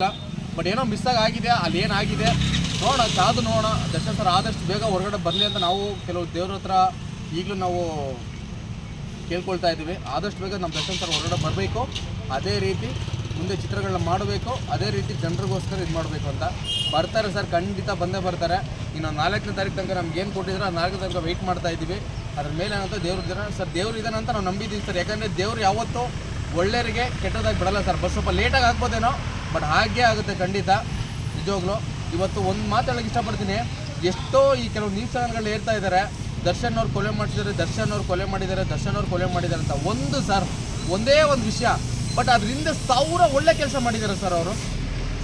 But ಏನೋ miss ಆಗಿದೆ, ಅಲ್ಲಿ ಏನಾಗಿದೆ ನೋಡೋಣ, ಕಾದು ನೋಡೋಣ. ದರ್ಶನ್ ಸರ್ ಆದಷ್ಟು ಬೇಗ ಹೊರಗಡೆ ಬರಲಿ ಅಂತ ನಾವು ಕೆಲವು ದೇವ್ರ ಹತ್ರ ಈಗಲೂ ನಾವು ಕೇಳ್ಕೊಳ್ತಾ ಇದ್ದೀವಿ. ಆದಷ್ಟು ಬೇಗ ನಮ್ಮ ದರ್ಶನ್ ಸರ್ ಹೊರಗಡೆ ಬರಬೇಕು, ಅದೇ ರೀತಿ ಮುಂದೆ ಚಿತ್ರಗಳನ್ನ ಮಾಡಬೇಕು, ಅದೇ ರೀತಿ ಜನರಿಗೋಸ್ಕರ ಇದು ಮಾಡಬೇಕು ಅಂತ. ಬರ್ತಾರೆ ಸರ್, ಖಂಡಿತ ಬಂದೇ ಬರ್ತಾರೆ. ಇನ್ನು 4ನೇ ತಾರೀಕು ತನಕ ನಮ್ಗೆ ಏನು ಕೊಟ್ಟಿದ್ರೆ ಆ 4ನೇ ತನಕ ವೆಯ್ಟ್ ಮಾಡ್ತಾ ಇದ್ದೀವಿ. ಅದ್ರ ಮೇಲೆ ಏನಂತ ದೇವ್ರ ಇದ್ದಾನೆ ಸರ್, ದೇವ್ರು ಇದ್ದಾನೆ ಅಂತ ನಾವು ನಂಬಿದ್ದೀವಿ ಸರ್. ಯಾಕಂದರೆ ದೇವ್ರು ಯಾವತ್ತೂ ಒಳ್ಳೆಯವರಿಗೆ ಕೆಟ್ಟದಾಗಿ ಬಿಡಲ್ಲ ಸರ್. ಬಸ್ ಸ್ವಲ್ಪ ಲೇಟಾಗಿ ಆಗ್ಬೋದೇನೋ, ಬಟ್ ಹಾಗೇ ಆಗುತ್ತೆ ಖಂಡಿತ. ನಿಜವಾಗ್ಲೂ ಇವತ್ತು ಒಂದು ಮಾತಾಡೋಕ್ಕೆ ಇಷ್ಟಪಡ್ತೀನಿ. ಎಷ್ಟೋ ಈ ಕೆಲವು ನ್ಯೂಸ್ ಚಾನಲ್ಗಳು ಹೇಳ್ತಾ ಇದ್ದಾರೆ ದರ್ಶನ್ ಅವ್ರು ಕೊಲೆ ಮಾಡಿಸಿದ್ದಾರೆ, ದರ್ಶನ್ ಅವ್ರು ಕೊಲೆ ಮಾಡಿದ್ದಾರೆ, ದರ್ಶನ್ ಅವ್ರು ಕೊಲೆ ಮಾಡಿದ್ದಾರೆ ಅಂತ. ಒಂದು ಸರ್, ಒಂದೇ ಒಂದು ವಿಷಯ, ಬಟ್ ಅದರಿಂದ 1000 ಒಳ್ಳೆ ಕೆಲಸ ಮಾಡಿದ್ದಾರೆ ಸರ್. ಅವರು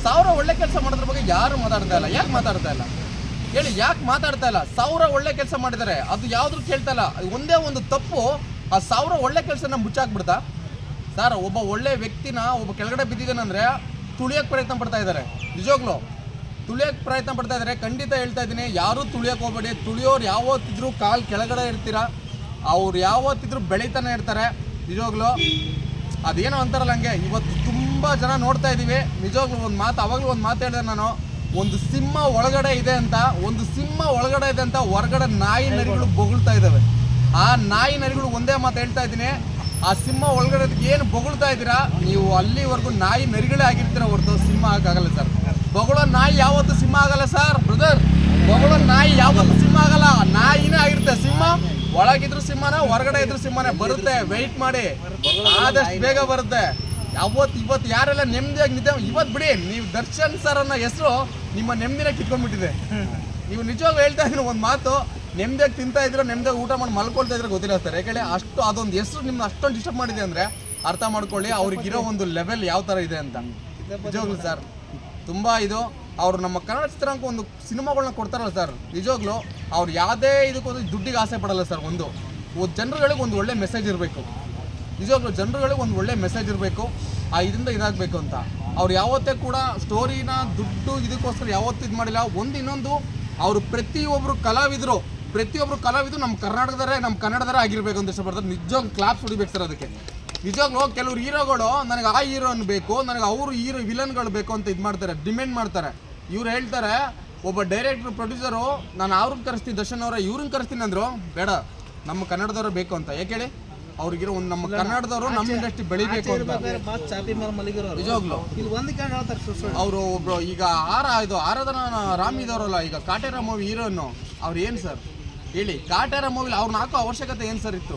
1000 ಒಳ್ಳೆ ಕೆಲಸ ಮಾಡೋದ್ರ ಬಗ್ಗೆ ಯಾರು ಮಾತಾಡ್ತಾ ಇಲ್ಲ. ಯಾಕೆ ಮಾತಾಡ್ತಾ ಇಲ್ಲ ಹೇಳಿ? ಯಾಕೆ ಮಾತಾಡ್ತಾ ಇಲ್ಲ? 1000 ಒಳ್ಳೆ ಕೆಲಸ ಮಾಡಿದ್ದಾರೆ, ಅದು ಯಾವ್ದು ಕೇಳ್ತಾ ಇಲ್ಲ. ಒಂದೇ ಒಂದು ತಪ್ಪು ಆ 1000 ಒಳ್ಳೆ ಕೆಲಸನ ಮುಚ್ಚಾಕ್ಬಿಡ್ತಾ ಸರ್. ಒಬ್ಬ ಒಳ್ಳೆ ವ್ಯಕ್ತಿನ ಒಬ್ಬ ಕೆಳಗಡೆ ಬಿದ್ದಿದ್ದಾನಂದರೆ ತುಳಿಯೋಕ್ಕೆ ಪ್ರಯತ್ನ ಪಡ್ತಾ ಇದ್ದಾರೆ. ನಿಜವಾಗ್ಲೂ ತುಳಿಯೋಕ್ಕೆ ಪ್ರಯತ್ನ ಪಡ್ತಾ ಇದ್ದಾರೆ. ಖಂಡಿತ ಹೇಳ್ತಾ ಇದ್ದೀನಿ, ಯಾರೂ ತುಳಿಯೋಕ್ಕೆ ಹೋಗ್ಬೇಡಿ. ತುಳಿಯೋರು ಯಾವತ್ತಿದ್ರೂ ಕಾಲು ಕೆಳಗಡೆ ಇರ್ತೀರಾ, ಅವ್ರು ಯಾವತ್ತಿದ್ರೂ ಬೆಳೀತಾನೆ ಇರ್ತಾರೆ. ನಿಜವಾಗ್ಲೂ ಅದೇನೋ ಅಂತಾರಲ್ಲ ಹಂಗೆ. ಇವತ್ತು ತುಂಬ ಜನ ನೋಡ್ತಾ ಇದ್ದೀವಿ. ನಿಜವಾಗ್ಲೂ ಒಂದು ಮಾತು, ಅವಾಗಲೂ ಒಂದು ಮಾತು ಹೇಳಿದೆ ನಾನು, ಒಂದು ಸಿಂಹ ಒಳಗಡೆ ಇದೆ ಅಂತ, ಹೊರಗಡೆ ನಾಯಿ ನರಿಗಳು ಬೊಗಳ್ತಾ ಇದ್ದಾವೆ. ಆ ನಾಯಿ ನರಿಗಳು ಒಂದೇ ಮಾತು ಹೇಳ್ತಾ ಇದ್ದೀನಿ, ಆ ಸಿಂಹ ಒಳಗಡೆ ಏನು ಬೊಗಳ್ತಾ ಇದ್ದೀರಾ ನೀವು, ಅಲ್ಲಿವರೆಗೂ ನಾಯಿ ನರಿಗಳೇ ಆಗಿರ್ತೀರ ಹೊರತು ಸಿಂಹ ಆಗಲ್ಲ ಸರ್. ಬೊಗಳೋ ನಾಯಿ ಯಾವತ್ತೂ ಸಿಂಹ ಆಗಲ್ಲ ಸರ್ ಬ್ರದರ್. ಬೊಗಳೋ ನಾಯಿ ಯಾವತ್ತೂ ಸಿಂಹ ಆಗಲ್ಲ, ನಾಯಿನೇ ಆಗಿರುತ್ತೆ. ಸಿಂಹ ಒಳಗಿದ್ರು ಸಿಂಹನ, ಹೊರಗಡೆ ಇದ್ರು ಸಿಂಹನೇ. ಬರುತ್ತೆ, ವೆಯ್ಟ್ ಮಾಡಿ, ಆದಷ್ಟು ಬೇಗ ಬರುತ್ತೆ. ಇವತ್ತು ಯಾರೆಲ್ಲ ನೆಮ್ಮದಿಯಾಗಿ ನಿದ್ದೆ, ಇವತ್ತು ಬಿಡಿ, ನೀವು ದರ್ಶನ್ ಸರ್ ಅನ್ನೋ ಹೆಸರು ನಿಮ್ಮ ನೆಮ್ಮದಿನ ಕಿತ್ಕೊಂಡ್ಬಿಟ್ಟಿದೆ. ನೀವು ನಿಜವಾಗ್ಲೂ ಹೇಳ್ತಾ ಇದ್ದೀನಿ ಒಂದು ಮಾತು, ನೆಮ್ಮದಿಯಾಗಿ ತಿಂತಾ ಇದ್ರು, ನೆಮ್ಮದಿಯಾಗಿ ಊಟ ಮಾಡಿ ಮಲ್ಕೊಳ್ತಾ ಇದ್ರೆ ಗೊತ್ತಿಲ್ಲ ಸರ್. ಯಾಕಂದರೆ ಅಷ್ಟು ಅದೊಂದು ಹೆಸರು ನಿಮ್ಗೆ ಅಷ್ಟೊಂದು ಡಿಸ್ಟರ್ಬ್ ಮಾಡಿದೆ ಅಂದರೆ ಅರ್ಥ ಮಾಡ್ಕೊಳ್ಳಿ ಅವ್ರಿಗಿರೋ ಒಂದು ಲೆವೆಲ್ ಯಾವ ಥರ ಇದೆ ಅಂತ. ನಿಜವಾಗ್ಲೂ ಸರ್ ತುಂಬ ಇದು. ಅವರು ನಮ್ಮ ಕನ್ನಡ ಚಿತ್ರಾಂಕ ಒಂದು ಸಿನಿಮಾಗಳನ್ನ ಕೊಡ್ತಾರಲ್ಲ ಸರ್, ನಿಜವಾಗ್ಲೂ ಅವ್ರು ಯಾವುದೇ ಇದಕ್ಕೊಂದು ದುಡ್ಡಿಗೆ ಆಸೆ ಪಡಲ್ಲ ಸರ್. ಒಂದು ಜನರುಗಳಿಗೆ ಒಂದು ಒಳ್ಳೆ ಮೆಸೇಜ್ ಇರಬೇಕು. ನಿಜವಾಗ್ಲೂ ಜನರುಗಳಿಗೆ ಒಂದು ಒಳ್ಳೆ ಮೆಸೇಜ್ ಇರಬೇಕು, ಆ ಇದರಿಂದ ಇದಾಗಬೇಕು ಅಂತ. ಅವ್ರು ಯಾವತ್ತೇ ಕೂಡ ಸ್ಟೋರಿನ ದುಡ್ಡು ಇದಕ್ಕೋಸ್ಕರ ಯಾವತ್ತೂ ಇದು ಮಾಡಿಲ್ಲ. ಇನ್ನೊಂದು ಅವರು ಪ್ರತಿಯೊಬ್ಬರು ಕಲಾವಿದರು ನಮ್ಮ ಕನ್ನಡದವರೇ ಆಗಿರಬೇಕು ಅಂತ ಇಷ್ಟಪಡ್ತಾರೆ. ನಿಜವಾಗ್ಲೂ ಕ್ಲಾಪ್ಸ್ ಹೊಡಿಬೇಕು ಸರ್ ಅದಕ್ಕೆ. ನಿಜವಾಗ್ಲೂ ಕೆಲವರು ಹೀರೋಗಳು ನನಗೆ ಆ ಹೀರೋನ್ ಬೇಕು, ನನಗೆ ಅವರು ವಿಲನ್ಗಳು ಬೇಕು ಅಂತ ಇದು ಮಾಡ್ತಾರೆ, ಡಿಮ್ಯಾಂಡ್ ಮಾಡ್ತಾರೆ. ಇವ್ರು ಹೇಳ್ತಾರೆ, ಒಬ್ಬ ಡೈರೆಕ್ಟ್ರು ಪ್ರೊಡ್ಯೂಸರು ನಾನು ಅವ್ರನ್ನ ಕರೆಸ್ತೀನಿ, ದರ್ಶನ್ ಅವರ ಇವ್ರನ್ನ ಕರೆಸ್ತೀನಿ ಅಂದರು. ಬೇಡ, ನಮ್ಮ ಕನ್ನಡದವರು ಬೇಕು ಅಂತ. ಯಾಕೆ ಅವ್ರಿಗಿರೋ ಒಂದು ನಮ್ಮ ಕನ್ನಡದವರು ನಮ್ಮ ಇಂಡಸ್ಟ್ರಿ ಬೆಳಿಬೇಕು ಅಂತ. ನಿಜವಾಗ್ಲು ಅವರು ಒಬ್ರು ಈಗ ಆರಾಧನಾ ರಾಮ್ ಇದಾರಲ್ಲ, ಈಗ ಕಾಟೇರ ಮೂವಿ ಹೀರೋನು, ಅವ್ರು ಏನು ಸರ್ ಹೇಳಿ? ಕಾಟೇರ ಮೂವಿಲಿ ಅವ್ರನ್ನ ಹಾಕೋ ಅವಶ್ಯಕತೆ ಏನು ಸರ್ ಇತ್ತು?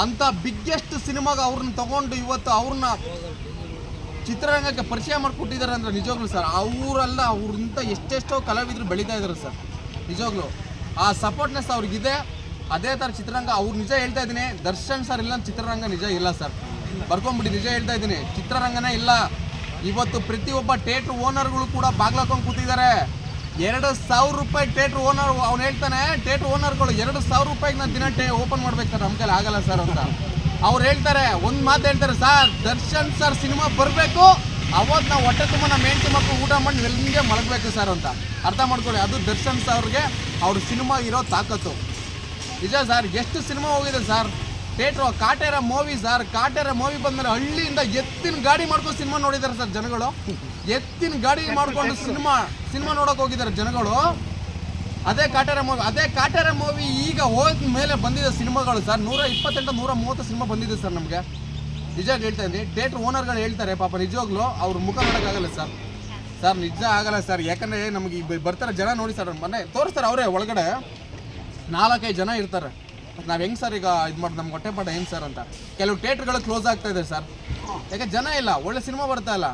ಅಂತ ಬಿಗ್ಗೆಸ್ಟ್ ಸಿನಿಮಾಗ ಅವ್ರನ್ನ ತಗೊಂಡು ಇವತ್ತು ಅವ್ರನ್ನ ಚಿತ್ರರಂಗಕ್ಕೆ ಪರಿಚಯ ಮಾಡಿಕೊಟ್ಟಿದ್ದಾರೆ ಅಂದರೆ ನಿಜವಾಗ್ಲೂ ಸರ್ ಅವ್ರಿಂತ ಎಷ್ಟೆಷ್ಟೋ ಕಲಾವಿದರು ಬೆಳೀತಾ ಇದ್ದಾರೆ ಸರ್. ನಿಜವಾಗ್ಲೂ ಆ ಸಪೋರ್ಟ್ನೆಸ್ ಅವ್ರಿಗಿದೆ. ಅದೇ ಥರ ಚಿತ್ರರಂಗ ಅವ್ರು ನಿಜ ಹೇಳ್ತಾ ಇದ್ದೀನಿ, ದರ್ಶನ್ ಸರ್ ಇಲ್ಲ ಚಿತ್ರರಂಗ ನಿಜ ಇಲ್ಲ ಸರ್. ಬರ್ಕೊಂಬಿಟ್ಟು ನಿಜ ಹೇಳ್ತಾ ಇದ್ದೀನಿ, ಚಿತ್ರರಂಗನೇ ಇಲ್ಲ. ಇವತ್ತು ಪ್ರತಿಯೊಬ್ಬ ಥಿಯೇಟ್ರ್ ಓನರ್ಗಳು ಕೂಡ ಬಾಗ್ಲಾಕೊಂಡು ಕೂತಿದ್ದಾರೆ. 2,000 ರೂಪಾಯಿ ಥಿಯೇಟ್ರ್ ಓನರ್, ಅವ್ನು ಹೇಳ್ತಾನೆ, ಥಿಯೇಟ್ರ್ ಓನರ್ಗಳು 2,000 ರೂಪಾಯಿಗೆ ನಾನು ದಿನ ಓಪನ್ ಮಾಡ್ಬೇಕು ಸರ್, ನಮ್ಮ ಕೈಲಿ ಆಗಲ್ಲ ಸರ್ ಅಂತ ಅವ್ರು ಹೇಳ್ತಾರೆ. ಒಂದು ಮಾತು ಹೇಳ್ತಾರೆ ಸರ್, ದರ್ಶನ್ ಸರ್ ಸಿನಿಮಾ ಬರಬೇಕು, ಅವತ್ತು ನಾವು ಹೊಟ್ಟೆ ತುಂಬ ನಮ್ಮ ಹೆಂಡತಿ ಮಕ್ಕಳು ಊಟ ಮಾಡಿ ನಿಮಗೆ ಮಲಗಬೇಕು ಸರ್ ಅಂತ ಅರ್ಥ ಮಾಡ್ಕೊಳ್ಳಿ. ಅದು ದರ್ಶನ್ ಸರ್ಗೆ ಅವ್ರ ಸಿನಿಮಾ ಇರೋ ತಾಕತ್ತು. ನಿಜ ಸರ್, ಎಷ್ಟು ಸಿನಿಮಾ ಹೋಗಿದೆ sir theatre. Kaatera movie sir, Kaatera movie ಬಂದರೆ ಹಳ್ಳಿಯಿಂದ ಎತ್ತಿನ ಗಾಡಿ ಮಾಡ್ಕೊಂಡು ಸಿನಿಮಾ ನೋಡಿದ್ದಾರೆ ಸರ್ ಜನಗಳು. ಎತ್ತಿನ ಗಾಡಿ ಮಾಡ್ಕೊಂಡು ಸಿನಿಮಾ ನೋಡೋಕೆ ಹೋಗಿದ್ದಾರೆ ಜನಗಳು. ಅದೇ ಕಾಟೇರ ಮೂವಿ ಈಗ ಹೋದ ಮೇಲೆ ಬಂದಿದೆ ಸಿನಿಮಾಗಳು ಸರ್. 128 130 ಸಿನಿಮಾ ಬಂದಿದೆ ಸರ್ ನಮಗೆ. ನಿಜ ಹೇಳ್ತಾ ಇದ್ದೀನಿ, ಥಿಯೇಟ್ರ್ ಓನರ್ಗಳು ಹೇಳ್ತಾರೆ ಪಾಪ, ನಿಜವಾಗ್ಲೂ ಅವ್ರ ಮುಖ ನೋಡೋಕ್ಕಾಗಲ್ಲ ಸರ್. ನಿಜ ಆಗಲ್ಲ ಸರ್. ಯಾಕಂದರೆ ನಮಗೆ ಬರ್ತಾರೆ ಜನ ನೋಡಿ ಸರ್, ಮೊನ್ನೆ ತೋರಿಸ್ತಾರೆ ಅವರೇ ಒಳಗಡೆ 4-5 ಜನ ಇರ್ತಾರೆ. ನಾವು ಹೆಂಗೆ ಸರ್ ಈಗ ಇದು ಮಾಡಿ ನಮ್ಗೆ ಹೊಟ್ಟೆಪಾಠ ಹೆಂಗೆ ಸರ್ ಅಂತ. ಕೆಲವು ಥಿಯೇಟ್ರ್ಗಳು ಕ್ಲೋಸ್ ಆಗ್ತಾ ಇದೆ ಸರ್, ಯಾಕೆ ಜನ ಇಲ್ಲ, ಒಳ್ಳೆ ಸಿನಿಮಾ ಬರ್ತಾ ಇಲ್ಲ.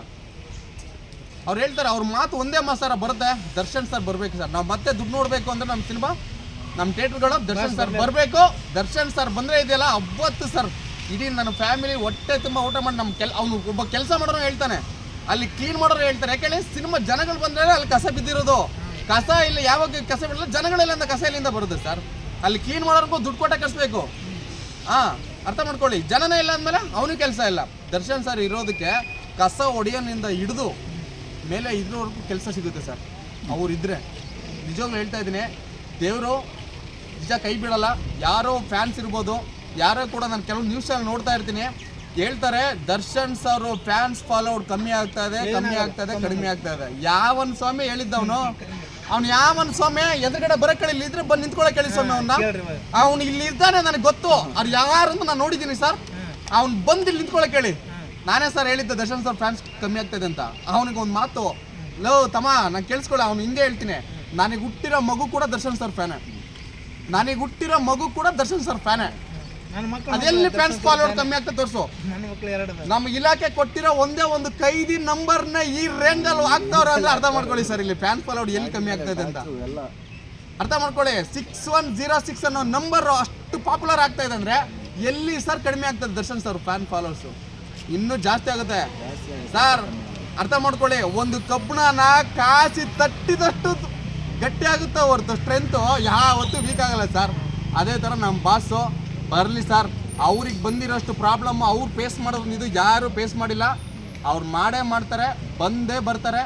ಅವ್ರು ಹೇಳ್ತಾರೆ, ಅವ್ರ ಮಾತು ಒಂದೇ ಮಾತು ಸರ್, ಬರುತ್ತೆ ದರ್ಶನ್ ಸರ್ ಬರಬೇಕು ಸರ್. ನಾವು ಮತ್ತೆ ದುಡ್ಡು ನೋಡಬೇಕು ಅಂದರೆ ನಮ್ಮ ಸಿನಿಮಾ, ನಮ್ಮ ಥಿಯೇಟ್ರ್ಗಳು ದರ್ಶನ್ ಸರ್ ಬರಬೇಕು. ದರ್ಶನ್ ಸರ್ ಬಂದರೆ ಇದೆಯಲ್ಲ ಅವತ್ತು ಸರ್ ಇಡೀ ನನ್ನ ಫ್ಯಾಮಿಲಿ ಹೊಟ್ಟೆ ತುಂಬ ಊಟ ಮಾಡಿ ಅವನು ಒಬ್ಬ ಕೆಲಸ ಮಾಡೋರು ಹೇಳ್ತಾನೆ, ಅಲ್ಲಿ ಕ್ಲೀನ್ ಮಾಡೋರು ಹೇಳ್ತಾರೆ. ಯಾಕೆ ಸಿನಿಮಾ ಜನಗಳು ಬಂದರೆ ಅಲ್ಲಿ ಕಸ ಬಿದ್ದಿರೋದು, ಕಸ ಇಲ್ಲ, ಯಾವಾಗ ಕಸ ಬಿಡಲ್ಲ ಜನಗಳೆಲ್ಲ ಕಸ ಇಲ್ಲಿಂದ ಬರುತ್ತೆ ಸರ್. ಅಲ್ಲಿ ಕ್ಲೀನ್ ಮಾಡೋರ್ಗೂ ದುಡ್ಡು ಕೊಟ್ಟೆ ಕಳಿಸ್ಬೇಕು. ಅರ್ಥ ಮಾಡ್ಕೊಳ್ಳಿ. ಜನನೇ ಇಲ್ಲ ಅಂದಮೇಲೆ ಅವನಿಗೆ ಕೆಲಸ ಇಲ್ಲ. ದರ್ಶನ್ ಸರ್ ಇರೋದಕ್ಕೆ ಕಸ ಹೊಡೆಯೋನಿಂದ ಹಿಡಿದು ಮೇಲೆ ಇದ್ರವರೆಗೂ ಕೆಲಸ ಸಿಗುತ್ತೆ ಸರ್ ಅವರಿದ್ದರೆ. ನಿಜವಾಗ್ಲೂ ಹೇಳ್ತಾ ಇದ್ದೀನಿ, ದೇವರು ನಿಜ ಕೈ ಬಿಡಲ್ಲ. ಯಾರೋ ಫ್ಯಾನ್ಸ್ ಇರ್ಬೋದು, ಯಾರೋ ಕೂಡ ನಾನು ಕೆಲವು ನ್ಯೂಸ್ ಚಾನಲ್ ನೋಡ್ತಾ ಇರ್ತೀನಿ, ಹೇಳ್ತಾರೆ ದರ್ಶನ್ ಸರ್ ಫ್ಯಾನ್ಸ್ ಫಾಲೋವರ್ಡ್ ಕಮ್ಮಿ ಆಗ್ತಾ ಇದೆ, ಕಡಿಮೆ ಆಗ್ತಾ ಇದೆ. ಯಾವನ್ ಸ್ವಾಮಿ ಹೇಳಿದ್ದವನು? ಅವ್ನು ಯಾವನ್ ಸ್ವಾಮಿ ಎದುರುಗಡೆ ಬರಕ್ಕೆ ಇದ್ರೆ ಬಂದು ನಿಂತ್ಕೊಳ್ಳೋಕೆ ಹೇಳಿ ಸ್ವಾಮಿ ಅವನ್ನ. ಅವ್ನು ಇಲ್ಲಿ ಇರ್ತಾನೆ ನನಗೆ ಗೊತ್ತು, ಅವ್ರು ಯಾರಂತ ನಾನು ನೋಡಿದ್ದೀನಿ ಸರ್. ಅವ್ನು ಬಂದು ಇಲ್ಲಿ ನಿಂತ್ಕೊಳ್ಳೋಕೆ ಹೇಳಿ. ನಾನೇ ಸರ್ ಹೇಳಿದ್ದೆ ದರ್ಶನ್ ಸರ್ ಫ್ಯಾನ್ಸ್ ಕಮ್ಮಿ ಆಗ್ತದೆ ಅಂತ. ಅವನಿಗೆ ಒಂದು ಮಾತು, ಲೋ ತಮ್ಮ ನಾನು ಕೇಳಿಸ್ಕೊಳ್ಳಿ, ಅವ್ನು ಹಿಂಗೆ ಹೇಳ್ತೀನಿ, ನನಗೆ ಹುಟ್ಟಿರೋ ಮಗು ಕೂಡ ದರ್ಶನ್ ಸರ್ ಫ್ಯಾನೇ. ಅದೆಲ್ಲಿ ಫ್ಯಾನ್ಸ್ ಫಾಲೋವರ್ ಕಮ್ಮಿ ಆಗ್ತದೆ ತೋರಿಸು. ನಮ್ಮ ಇಲಾಖೆ ಕೊಟ್ಟಿರೋ ಒಂದೇ ಒಂದು ಕೈದಿ ನಂಬರ್ನ ಈ ರೇಂಜಲ್ಲಿ ಆಗ್ತಾವ್ರ ಅಂದ್ರೆ ಅರ್ಥ ಮಾಡ್ಕೊಳ್ಳಿ ಸರ್. ಇಲ್ಲಿ ಫ್ಯಾನ್ಸ್ ಫಾಲೋವರ್ ಎಲ್ಲಿ ಕಮ್ಮಿ ಆಗ್ತದೆ ಅಂತ ಅರ್ಥ ಮಾಡ್ಕೊಳ್ಳಿ. 6106 ಅನ್ನೋ ನಂಬರ್ ಅಷ್ಟು ಪಾಪ್ಯುಲರ್ ಆಗ್ತಾ ಇದೆ ಅಂದ್ರೆ ಎಲ್ಲಿ ಸರ್ ಕಡಿಮೆ ಆಗ್ತದೆ ದರ್ಶನ್ ಸರ್ ಫ್ಯಾನ್ ಫಾಲೋವರ್ಸು? ಇನ್ನೂ ಜಾಸ್ತಿ ಆಗುತ್ತೆ ಸರ್, ಅರ್ಥ ಮಾಡ್ಕೊಳ್ಳಿ. ಒಂದು ಕಬ್ಬಣನ ಕಾಸಿ ತಟ್ಟಿದಷ್ಟು ಗಟ್ಟಿ ಆಗುತ್ತೆ ಹೊರತು ಸ್ಟ್ರೆಂತು ಯಾವತ್ತೂ ವೀಕ್ ಆಗಲ್ಲ ಸರ್. ಅದೇ ಥರ ನಮ್ಮ ಬಾಸು ಬರಲಿ ಸರ್, ಅವ್ರಿಗೆ ಬಂದಿರೋಷ್ಟು ಪ್ರಾಬ್ಲಮ್ ಅವ್ರು ಫೇಸ್ ಮಾಡೋದು ಇದು ಯಾರು ಫೇಸ್ ಮಾಡಿಲ್ಲ. ಅವ್ರು ಮಾಡ್ತಾರೆ, ಬಂದೇ ಬರ್ತಾರೆ.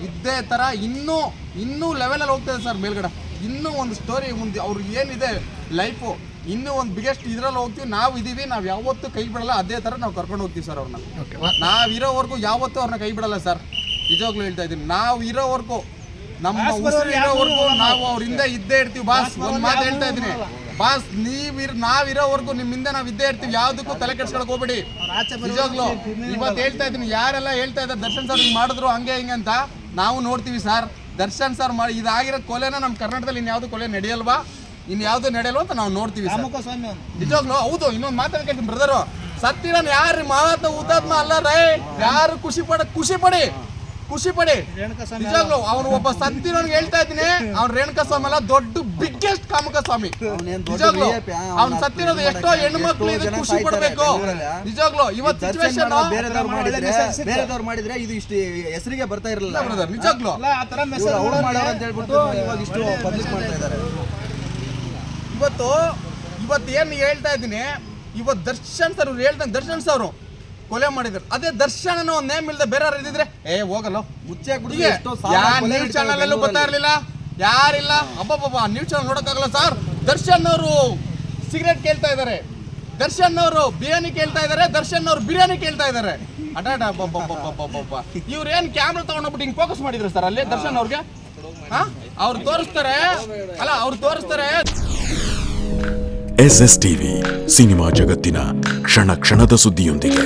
ಇದೇ ಥರ ಇನ್ನೂ ಲೆವೆಲಲ್ಲಿ ಹೋಗ್ತದೆ ಸರ್ ಮೇಲ್ಗಡೆ. ಇನ್ನೂ ಒಂದು ಸ್ಟೋರಿ ಮುಂದೆ ಅವ್ರಿಗೆ ಏನಿದೆ ಲೈಫು, ಇನ್ನೂ ಒಂದು ಬಿಗ್ಗೆಸ್ಟ್ ಇದರಲ್ಲಿ ಹೋಗ್ತೀವಿ. ನಾವು ಇದೀವಿ, ನಾವು ಯಾವತ್ತೂ ಕೈ ಬಿಡಲ್ಲ. ಅದೇ ಥರ ನಾವು ಕರ್ಕೊಂಡು ಹೋಗ್ತೀವಿ ಸರ್ ಅವ್ರನ್ನ. ನಾವಿರೋವರೆಗೂ ಯಾವತ್ತೂ ಅವ್ರನ್ನ ಕೈ ಬಿಡಲ್ಲ ಸರ್. ನಿಜವಾಗ್ಲೂ ಹೇಳ್ತಾ ಇದ್ದೀನಿ, ನಾವು ಇರೋವರೆಗೂ, ನಮ್ಮ ಉಸಿರು ಇರೋವರೆಗೂ ನಾವು ಅವ್ರಿಂದ ಇದ್ದೇ ಇರ್ತೀವಿ ಬಾಸ್. ಒಂದು ಮಾತು ಹೇಳ್ತಾ ಇದ್ದೀನಿ ಬಾಸ್, ನಾವಿರೋವರೆಗೂ ನಿಮ್ಮಿಂದ ನಾವು ಇದ್ದೇ ಇರ್ತೀವಿ. ಯಾವುದಕ್ಕೂ ತಲೆ ಕೆಡ್ಸ್ಕೊಳಕ್ ಹೋಗ್ಬೇಡಿ. ನಿಜವಾಗ್ಲೂ ಇವತ್ತು ಹೇಳ್ತಾ ಇದ್ದೀನಿ, ಯಾರೆಲ್ಲ ಹೇಳ್ತಾ ಇದ್ದಾರೆ ದರ್ಶನ್ ಸರ್ ಹಿಂಗೆ ಮಾಡಿದ್ರು ಹಂಗೆ ಹಿಂಗೆ ಅಂತ, ನಾವು ನೋಡ್ತೀವಿ ಸರ್. ದರ್ಶನ್ ಸರ್ ಮಾಡಿ ಇದಾಗಿರೋ ಕೊಲೆನ ನಮ್ಮ ಕರ್ನಾಟಕದಲ್ಲಿ ಇನ್ಯಾವುದು ಕೊಲೆ ನಡೆಯಲ್ವಾ, ಇನ್ಯಾವುದು ನಡೆಯಲ್ವಾ ಅಂತ ನಾವು ನೋಡ್ತೀವಿ ಸರ್. ನಿಜವಾಗ್ಲೂ ಹೌದು. ಇನ್ನೊಂದು ಮಾತಾಡ್ ಕೇಳ್ತೀನಿ ಬ್ರದರು, ಸತ್ತಿರನ್ ಯಾರು ಮಾವತ್ತ ಹುತಾತ್ಮ ಅಲ್ಲ ರೇ. ಯಾರು ಖುಷಿ ಪಡಿ ನಿಜವಾಗ್ಲು. ಅವನು ಒಬ್ಬ ಸತ್ತಿರೋನ್ಗೆ ಹೇಳ್ತಾ ಇದ್ದೀನಿ, ಅವ್ನು ರೇಣುಕಾ ಸ್ವಾಮಿ ಅಲ್ಲ, ದೊಡ್ಡ ಬಿಗ್ಗೆಸ್ಟ್ ಕಾಮಕ ಸ್ವಾಮಿ. ನಿಜವಾಗ್ಲು ಅವ್ನು ಸತ್ತಿರೋದು ಎಷ್ಟೋ ಹೆಣ್ಮಕ್ಳು ಇದಕ್ಕೆ ಖುಷಿ ಪಡ್ಬೇಕು. ನಿಜವಾಗ್ಲು ಇವತ್ತು ಸಿಚುವೇಶನ್ ಬೇರೆದವ್ರು ಮಾಡಿದ್ರೆ ಇದು ಇಷ್ಟು ಹೆಸರಿಗೆ ಬರ್ತಾ ಇರಲಿಲ್ಲ ಬ್ರದರ್. ನಿಜವಾಗ್ಲು ಅಂತ ಹೇಳ್ಬಿಟ್ಟು ಇವಾಗ ಇಷ್ಟು ಪಬ್ಲಿಕ್ ಮಾಡ್ತಾ ಇದ್ದಾರೆ. ಇವತ್ತು ಏನು ಹೇಳ್ತಾ ಇದ್ದೀನಿ, ಇವತ್ತು ದರ್ಶನ್ ಸರ್ ಹೇಳ್ದಂಗೆ ದರ್ಶನ್ ಸರ್ ಕೊಲೆ ಮಾಡಿದ್ರು. ಅದೇ ದರ್ಶನ್ ಅನ್ನೋ ಒಂದು ನೇಮ್ ಇಲ್ಲದೆ ಬೇರೆ ಇದ್ದಿದ್ರೆ ಹೋಗಲ್ಲ ಮುಚ್ಚೆ ನ್ಯೂಸ್ ಚಾನಲ್ ಅಲ್ಲೂ ಬರ್ತಾ ಇರ್ಲಿಲ್ಲ, ಯಾರಿಲ್ಲ. ಅಬ್ಬಬ್ಬ ನ್ಯೂಸ್ ಚಾನಲ್ ನೋಡೋಕ್ಕಾಗಲ್ಲ ಸರ್. ದರ್ಶನ್ ಅವರು ಸಿಗರೇಟ್ ಕೇಳ್ತಾ ಇದ್ದಾರೆ, ದರ್ಶನ್ ಅವರು ಬಿರಿಯಾನಿ ಕೇಳ್ತಾ ಇದ್ದಾರೆ, ದರ್ಶನ್ ಅವರು ಬಿರಿಯಾನಿ ಕೇಳ್ತಾ ಇದ್ದಾರೆ. ಅಡ್ಡಾಡ ಇವ್ರು ಏನ್ ಕ್ಯಾಮ್ರಾ ತಗೊಂಡೋಗ್ಬಿಟ್ಟು ಹಿಂಗ್ ಫೋಕಸ್ ಮಾಡಿದ್ರು ಸರ್ ಅಲ್ಲಿ ದರ್ಶನ್ ಅವ್ರಿಗೆ. ಅವ್ರು ತೋರಿಸ್ತಾರೆ. SS ಟಿವಿ ಸಿನಿಮಾ ಜಗತ್ತಿನ ಕ್ಷಣ ಕ್ಷಣದ ಸುದ್ದಿಯೊಂದಿಗೆ.